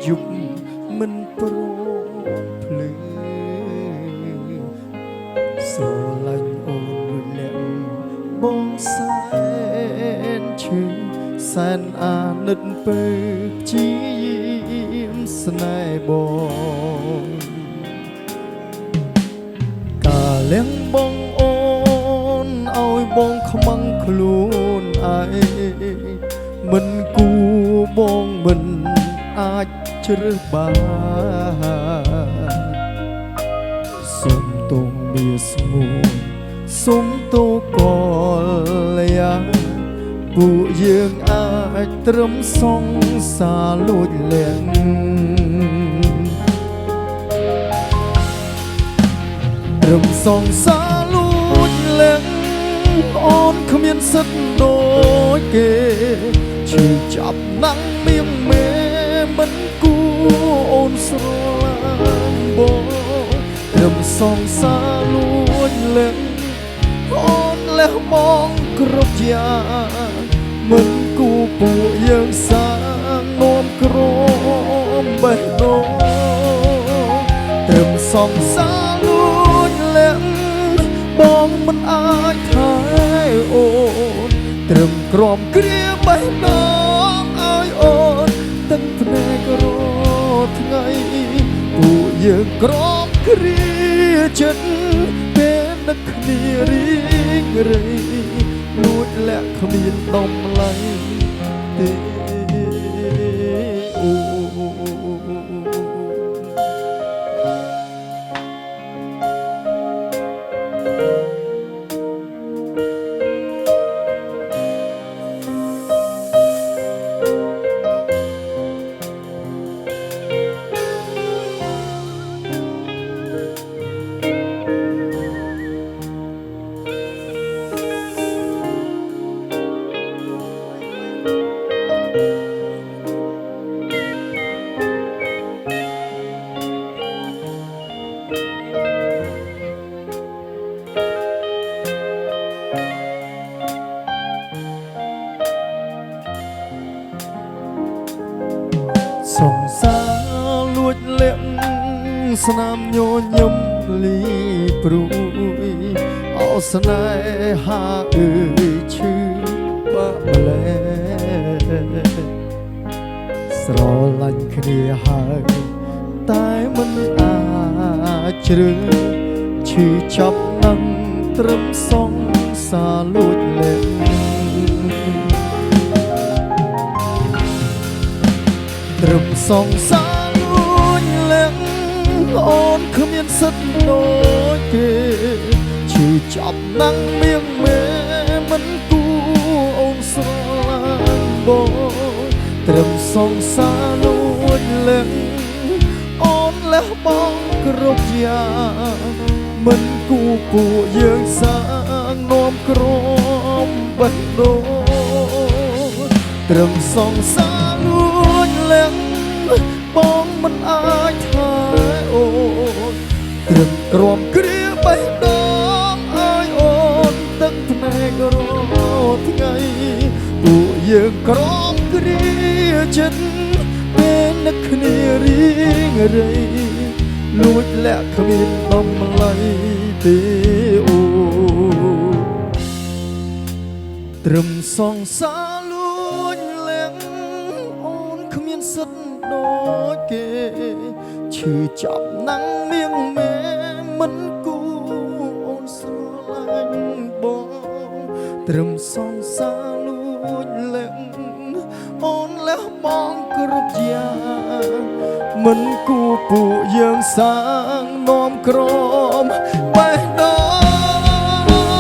យប់មិនព្រមភ្លឺស្រឡាញ់អូនដូចលាក់បងសែនឈឺសែនអាណិតពេលជាយាមស្នេហ៍បងកាលៀងបងអូនឲ្យបងខ្មាំងខ្លួនឯងមិនគួបងមិនអាចជ្រើសបានសុំទងមានស្មួនសុំទោកលយាពួកយើងអាចត្រឹមសងសាលួចលៀងត្រឹមសងសាលួចលៀងអូនគ្មានសិទ្ធដូចគេឈឺចាប់ណាំងមៀងមេមិនគួអូនស្រឡាញ់បងត្រឹមសងសាលួចលៀងអូនលះបង់គ្រប់យ៉ាងមិនគូពួកយើងសាងនោមក្រមបេះដូងត្រឹមសងសាលួចលះបងមិនអាចថែអូនត្រឹមក្រមគ្រាបេះដូងឲ្យអូនទឹកភ្នែករថ្ងៃពួកយើងក្រមគ្រាចិត្តពេលនឹកគ្នារីងរៃលួចលាក់គ្មានតម្លៃទេអូសងសាលួចលាក់ស្នាមញញឹមលីព្រួយអោស្នេហាអើយឈឺបាក់ម្លែស្រឡាញ់គ្នាហើយតែមិនអាចជ្រើឈឺចាប់នឹងត្រឹមសងសាលួចលាក់ត្រឹមសងសាលួចលះអូនគ្មានសិទ្ធដូចគេឈឺចាប់ណាំងមៀងមេមិនគួអូនស្រឡាញ់បងត្រឹមសងសាលួចលះអូនលះបង់គ្រប់យ៉ាងមិនគួពួកយើងសាងនោមក្រមបេះដូងត្រឹមសងសាលួចលះបងមិនអាចថែអូនត្រឹមក្រមគ្រាបេះដូងឲ្យអូនទឹកភ្នែករថ្ងៃពួកយើងក្រមគ្រាចិត្តពេលនឹកគ្នារីងរៃលួចលាក់គ្មានតម្លៃទេអូត្រឹមសងសាលួចលះអូនគ្មានសិទ្ធដូចគេឈឺចាប់ណាំងមៀងមេមិនគួអូនស្រឡាញ់បងត្រឹមសងសាលួចលះអូនលះបង់គ្រប់យ៉ាងមិនគួពួកយើងសាងនោមក្រមបេះដូ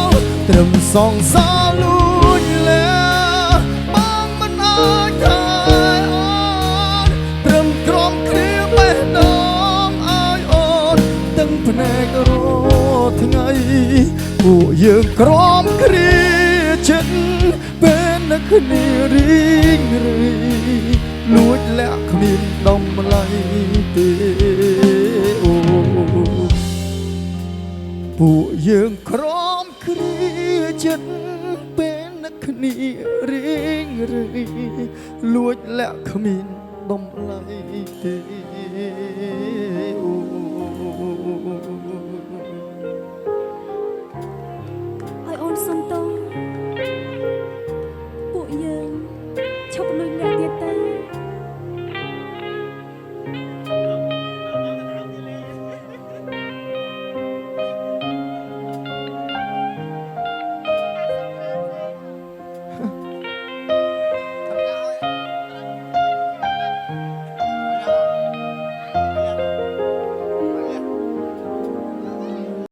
ងត្រឹមសងសាលួចលះបងមិនអាចថែអូនត្រឹមក្រមគ្រាបេះដូងឲ្យអូនទាំងភ្នែករថ្ងៃពួកយើងក្រមគ្រាចិត្តពេលនឹកគ្នារីងរៃលួចលាក់គ្មានតម្លៃទេអូពួកយើងក្រមគ្រាចិត្តពេលនឹកគ្នារីងរៃលួចលាក់គ្មាន ដំឡៃទេអូ